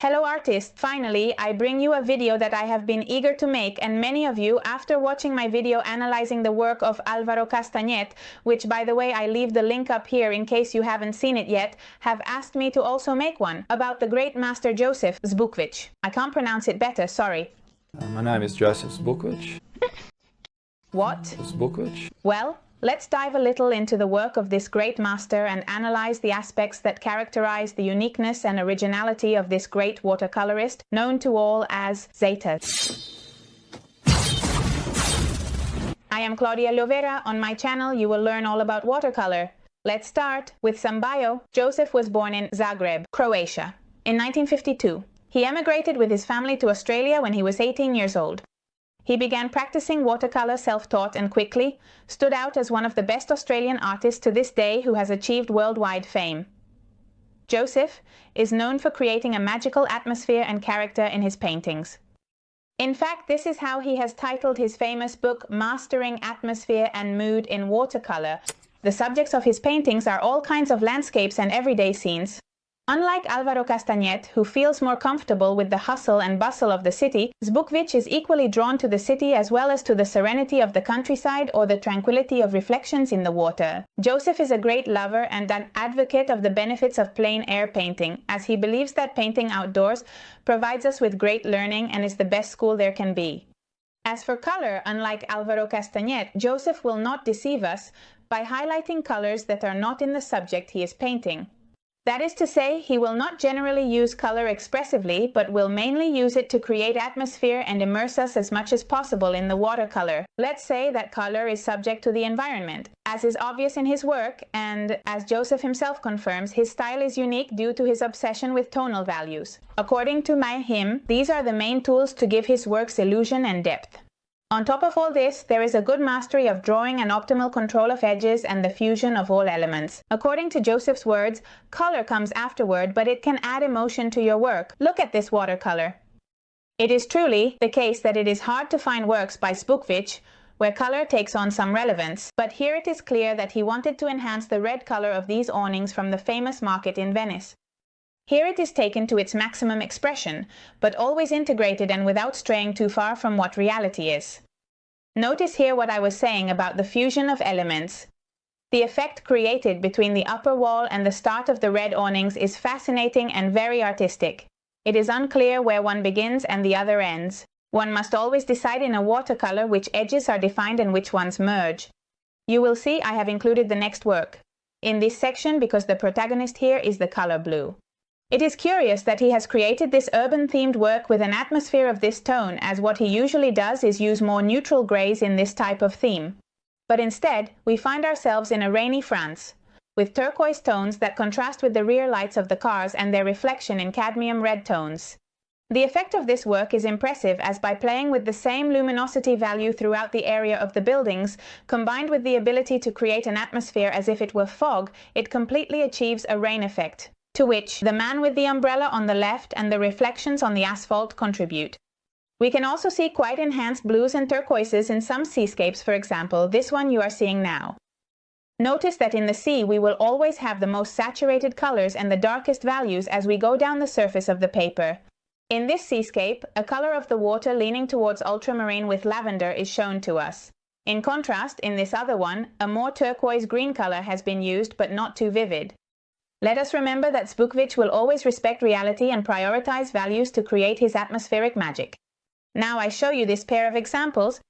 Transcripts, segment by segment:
Hello artists, finally I bring you a video that I have been eager to make, and many of you, after watching my video analyzing the work of Álvaro Castañet, which by the way I leave the link up here in case you haven't seen it yet, have asked me to also make one about the great master Joseph ZBUKVIC. I can't pronounce it better, sorry. My name is Joseph ZBUKVIC. What? ZBUKVIC. Well, let's dive a little into the work of this great master and analyze the aspects that characterize the uniqueness and originality of this great watercolorist, known to all as ZBUKVIC. I am Claudia Lovera. On my channel you will learn all about watercolor. Let's start with some bio. Joseph was born in Zagreb, Croatia, in 1952. He emigrated with his family to Australia when he was 18 years old. He began practicing watercolor self-taught and quickly stood out as one of the best Australian artists to this day who has achieved worldwide fame. Joseph is known for creating a magical atmosphere and character in his paintings. In fact, this is how he has titled his famous book, Mastering Atmosphere and Mood in Watercolor. The subjects of his paintings are all kinds of landscapes and everyday scenes. Unlike Álvaro Castañet, who feels more comfortable with the hustle and bustle of the city, ZBUKVIC is equally drawn to the city as well as to the serenity of the countryside or the tranquility of reflections in the water. Joseph is a great lover and an advocate of the benefits of plein air painting, as he believes that painting outdoors provides us with great learning and is the best school there can be. As for color, unlike Álvaro Castañet, Joseph will not deceive us by highlighting colors that are not in the subject he is painting. That is to say, he will not generally use color expressively, but will mainly use it to create atmosphere and immerse us as much as possible in the watercolor. Let's say that color is subject to the environment. As is obvious in his work, and as Joseph himself confirms, his style is unique due to his obsession with tonal values. According to him, these are the main tools to give his works illusion and depth. On top of all this, there is a good mastery of drawing and optimal control of edges and the fusion of all elements. According to Joseph's words, color comes afterward, but it can add emotion to your work. Look at this watercolor. It is truly the case that it is hard to find works by ZBUKVIC where color takes on some relevance, but here it is clear that he wanted to enhance the red color of these awnings from the famous market in Venice. Here it is taken to its maximum expression, but always integrated and without straying too far from what reality is. Notice here what I was saying about the fusion of elements. The effect created between the upper wall and the start of the red awnings is fascinating and very artistic. It is unclear where one begins and the other ends. One must always decide in a watercolor which edges are defined and which ones merge. You will see I have included the next work in this section because the protagonist here is the color blue. It is curious that he has created this urban-themed work with an atmosphere of this tone, as what he usually does is use more neutral grays in this type of theme. But instead, we find ourselves in a rainy France, with turquoise tones that contrast with the rear lights of the cars and their reflection in cadmium red tones. The effect of this work is impressive, as by playing with the same luminosity value throughout the area of the buildings, combined with the ability to create an atmosphere as if it were fog, it completely achieves a rain effect, to which the man with the umbrella on the left and the reflections on the asphalt contribute. We can also see quite enhanced blues and turquoises in some seascapes, for example, this one you are seeing now. Notice that in the sea we will always have the most saturated colors and the darkest values as we go down the surface of the paper. In this seascape, a color of the water leaning towards ultramarine with lavender is shown to us. In contrast, in this other one, a more turquoise green color has been used, but not too vivid. Let us remember that ZBUKVIC will always respect reality and prioritize values to create his atmospheric magic. Now I show you this pair of examples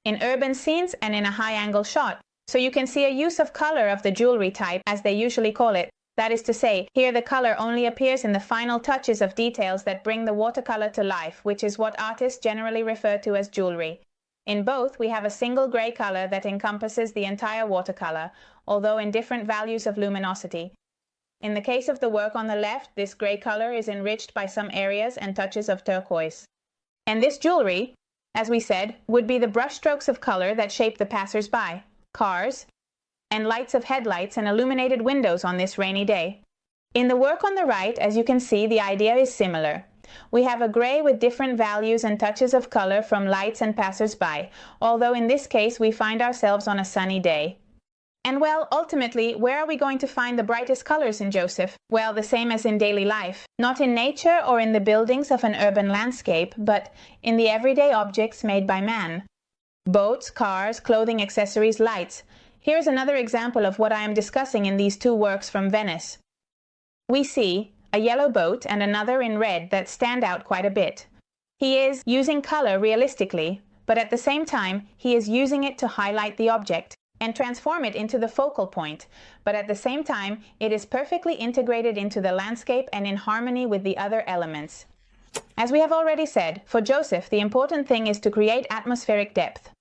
in urban scenes and in a high-angle shot, so you can see a use of color of the jewelry type, as they usually call it. That is to say, here the color only appears in the final touches of details that bring the watercolor to life, which is what artists generally refer to as jewelry. In both, we have a single gray color that encompasses the entire watercolor, although in different values of luminosity. In the case of the work on the left, this gray color is enriched by some areas and touches of turquoise. And this jewelry, as we said, would be the brushstrokes of color that shape the passers-by, cars, and lights of headlights and illuminated windows on this rainy day. In the work on the right, as you can see, the idea is similar. We have a gray with different values and touches of color from lights and passers-by, although in this case we find ourselves on a sunny day. And well, ultimately, where are we going to find the brightest colors in Joseph? Well, the same as in daily life. Not in nature or in the buildings of an urban landscape, but in the everyday objects made by man. Boats, cars, clothing, accessories, lights. Here's another example of what I am discussing in these two works from Venice. We see a yellow boat and another in red that stand out quite a bit. He is using color realistically, but at the same time, he is using it to highlight the object and transform it into the focal point, but at the same time, it is perfectly integrated into the landscape and in harmony with the other elements. As we have already said, for Joseph, the important thing is to create atmospheric depth.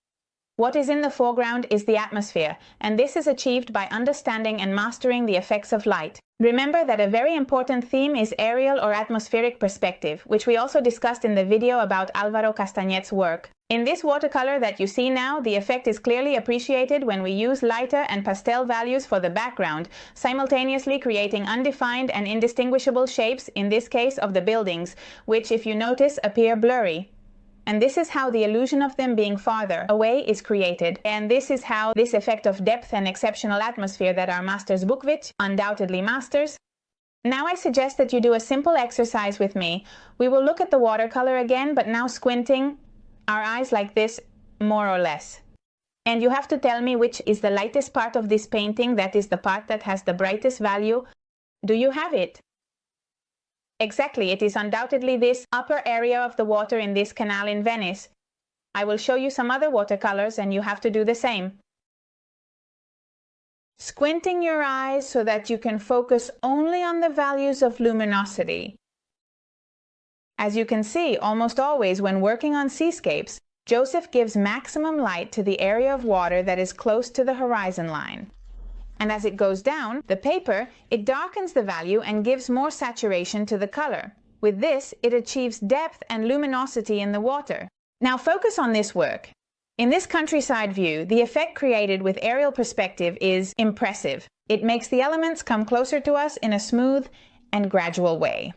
What is in the foreground is the atmosphere, and this is achieved by understanding and mastering the effects of light. Remember that a very important theme is aerial or atmospheric perspective, which we also discussed in the video about Álvaro Castañet's work. In this watercolor that you see now, the effect is clearly appreciated when we use lighter and pastel values for the background, simultaneously creating undefined and indistinguishable shapes, in this case of the buildings, which, if you notice, appear blurry. And this is how the illusion of them being farther away is created. And this is how this effect of depth and exceptional atmosphere that our master ZBUKVIC undoubtedly masters. Now I suggest that you do a simple exercise with me. We will look at the watercolor again, but now squinting our eyes like this, more or less. And you have to tell me which is the lightest part of this painting, that is the part that has the brightest value. Do you have it? Exactly, it is undoubtedly this upper area of the water in this canal in Venice. I will show you some other watercolors and you have to do the same. Squinting your eyes so that you can focus only on the values of luminosity. As you can see, almost always when working on seascapes, Joseph gives maximum light to the area of water that is close to the horizon line. And as it goes down the paper, it darkens the value and gives more saturation to the color. With this, it achieves depth and luminosity in the water. Now focus on this work. In this countryside view, the effect created with aerial perspective is impressive. It makes the elements come closer to us in a smooth and gradual way.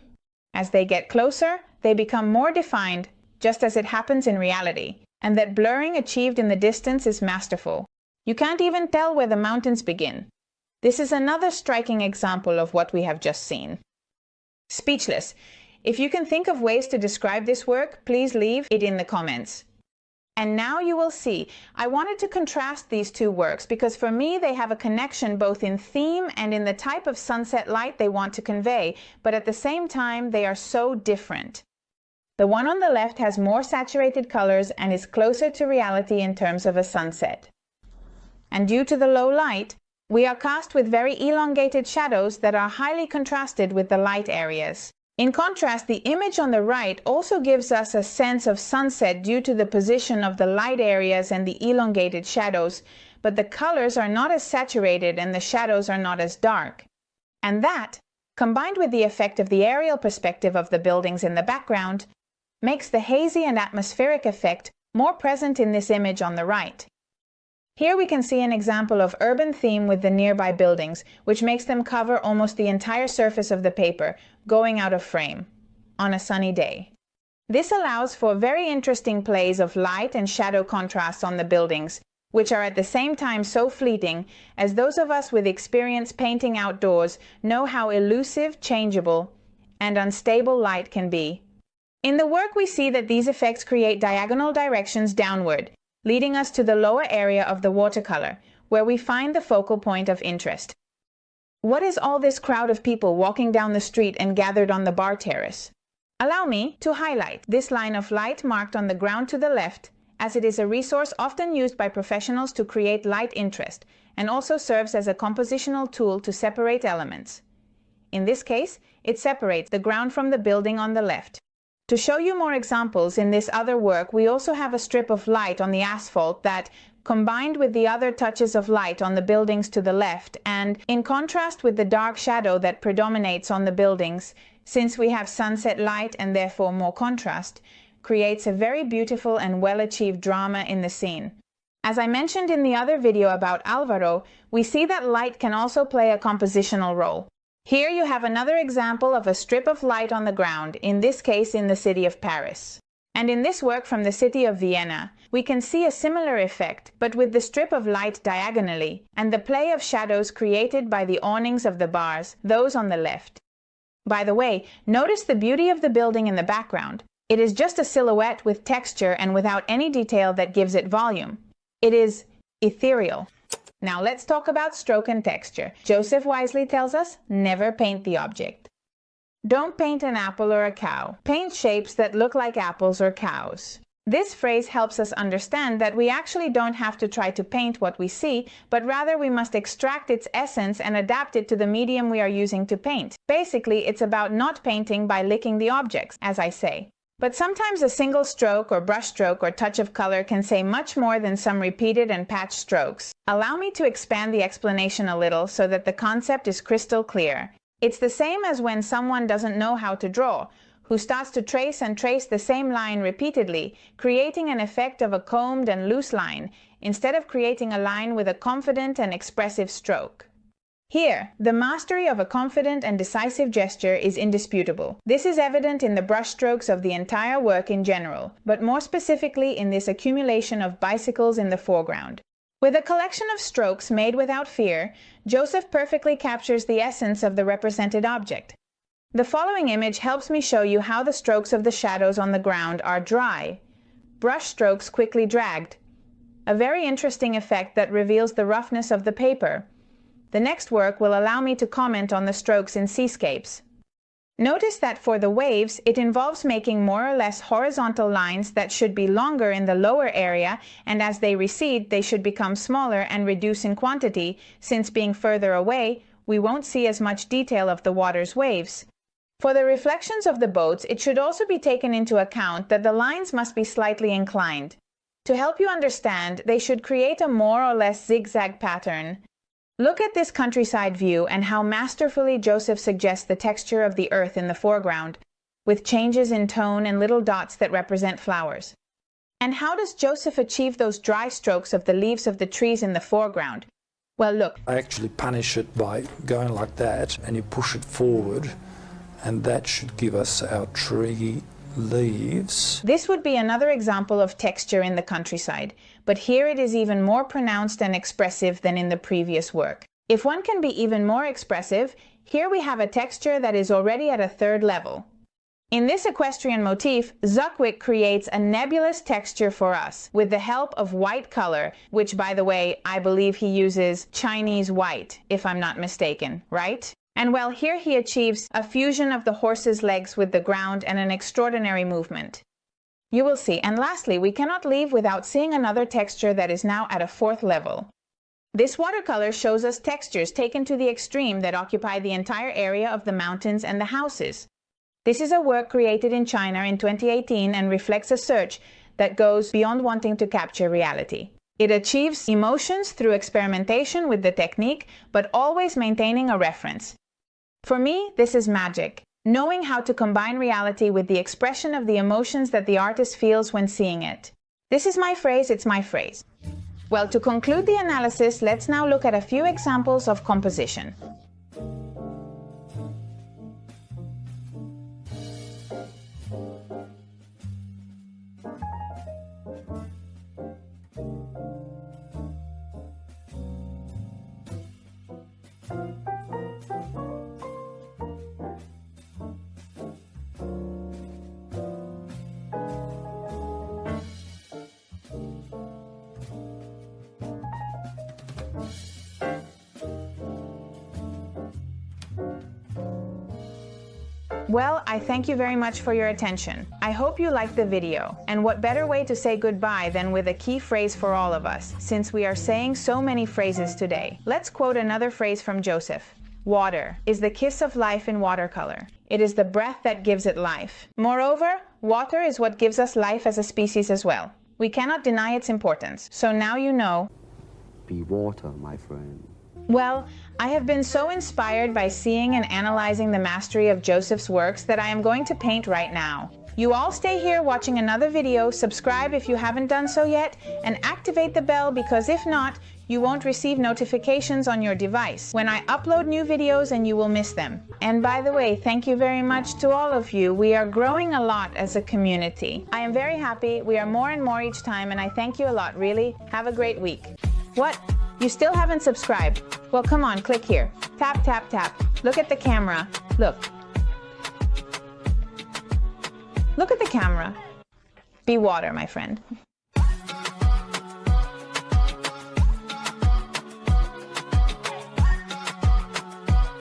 As they get closer, they become more defined, just as it happens in reality. And that blurring achieved in the distance is masterful. You can't even tell where the mountains begin. This is another striking example of what we have just seen. Speechless. If you can think of ways to describe this work, please leave it in the comments. And now you will see, I wanted to contrast these two works because for me they have a connection both in theme and in the type of sunset light they want to convey, but at the same time they are so different. The one on the left has more saturated colors and is closer to reality in terms of a sunset. And due to the low light, we are cast with very elongated shadows that are highly contrasted with the light areas. In contrast, the image on the right also gives us a sense of sunset due to the position of the light areas and the elongated shadows, but the colors are not as saturated and the shadows are not as dark. And that, combined with the effect of the aerial perspective of the buildings in the background, makes the hazy and atmospheric effect more present in this image on the right. Here we can see an example of urban theme with the nearby buildings, which makes them cover almost the entire surface of the paper, going out of frame, on a sunny day. This allows for very interesting plays of light and shadow contrasts on the buildings, which are at the same time so fleeting, as those of us with experience painting outdoors know how elusive, changeable, and unstable light can be. In the work we see that these effects create diagonal directions downward, leading us to the lower area of the watercolor, where we find the focal point of interest. What is all this crowd of people walking down the street and gathered on the bar terrace? Allow me to highlight this line of light marked on the ground to the left, as it is a resource often used by professionals to create light interest, and also serves as a compositional tool to separate elements. In this case, it separates the ground from the building on the left. To show you more examples in this other work, we also have a strip of light on the asphalt that, combined with the other touches of light on the buildings to the left, and in contrast with the dark shadow that predominates on the buildings, since we have sunset light and therefore more contrast, creates a very beautiful and well-achieved drama in the scene. As I mentioned in the other video about Álvaro, we see that light can also play a compositional role. Here you have another example of a strip of light on the ground, in this case in the city of Paris. And in this work from the city of Vienna, we can see a similar effect, but with the strip of light diagonally, and the play of shadows created by the awnings of the bars, those on the left. By the way, notice the beauty of the building in the background. It is just a silhouette with texture and without any detail that gives it volume. It is ethereal. Now let's talk about stroke and texture. Joseph wisely tells us, never paint the object. Don't paint an apple or a cow. Paint shapes that look like apples or cows. This phrase helps us understand that we actually don't have to try to paint what we see, but rather we must extract its essence and adapt it to the medium we are using to paint. Basically, it's about not painting by licking the objects, as I say. But sometimes a single stroke or brush stroke or touch of color can say much more than some repeated and patched strokes. Allow me to expand the explanation a little so that the concept is crystal clear. It's the same as when someone doesn't know how to draw, who starts to trace and trace the same line repeatedly, creating an effect of a combed and loose line, instead of creating a line with a confident and expressive stroke. Here, the mastery of a confident and decisive gesture is indisputable. This is evident in the brushstrokes of the entire work in general, but more specifically in this accumulation of bicycles in the foreground. With a collection of strokes made without fear, Joseph perfectly captures the essence of the represented object. The following image helps me show you how the strokes of the shadows on the ground are dry, brush strokes quickly dragged. A very interesting effect that reveals the roughness of the paper. The next work will allow me to comment on the strokes in seascapes. Notice that for the waves, it involves making more or less horizontal lines that should be longer in the lower area, and as they recede, they should become smaller and reduce in quantity, since being further away, we won't see as much detail of the water's waves. For the reflections of the boats, it should also be taken into account that the lines must be slightly inclined. To help you understand, they should create a more or less zigzag pattern. Look at this countryside view and how masterfully Joseph suggests the texture of the earth in the foreground, with changes in tone and little dots that represent flowers. And how does Joseph achieve those dry strokes of the leaves of the trees in the foreground? Well, look. I actually punish it by going like that, and you push it forward, and that should give us our tree leaves. This would be another example of texture in the countryside, but here it is even more pronounced and expressive than in the previous work. If one can be even more expressive, here we have a texture that is already at a third level. In this equestrian motif, ZBUKVIC creates a nebulous texture for us with the help of white color, which, by the way, I believe he uses Chinese white, if I'm not mistaken, right? And well, here he achieves a fusion of the horse's legs with the ground and an extraordinary movement. You will see. And lastly, we cannot leave without seeing another texture that is now at a fourth level. This watercolor shows us textures taken to the extreme that occupy the entire area of the mountains and the houses. This is a work created in China in 2018 and reflects a search that goes beyond wanting to capture reality. It achieves emotions through experimentation with the technique, but always maintaining a reference. For me, this is magic, knowing how to combine reality with the expression of the emotions that the artist feels when seeing it. This is my phrase, it's my phrase. Well, to conclude the analysis, let's now look at a few examples of composition. Well, I thank you very much for your attention. I hope you liked the video. And what better way to say goodbye than with a key phrase for all of us, since we are saying so many phrases today. Let's quote another phrase from Joseph. Water is the kiss of life in watercolor. It is the breath that gives it life. Moreover, water is what gives us life as a species as well. We cannot deny its importance. So now you know. Be water, my friend. Well, I have been so inspired by seeing and analyzing the mastery of Joseph's works that I am going to paint right now. You all stay here watching another video, subscribe if you haven't done so yet, and activate the bell because if not, you won't receive notifications on your device when I upload new videos, and you will miss them. And by the way, thank you very much to all of you. We are growing a lot as a community. I am very happy. We are more and more each time, and I thank you a lot, really. Have a great week. What? You still haven't subscribed? Well, come on, click here. Tap, tap, tap. Look at the camera. Look. Look at the camera. Be water, my friend.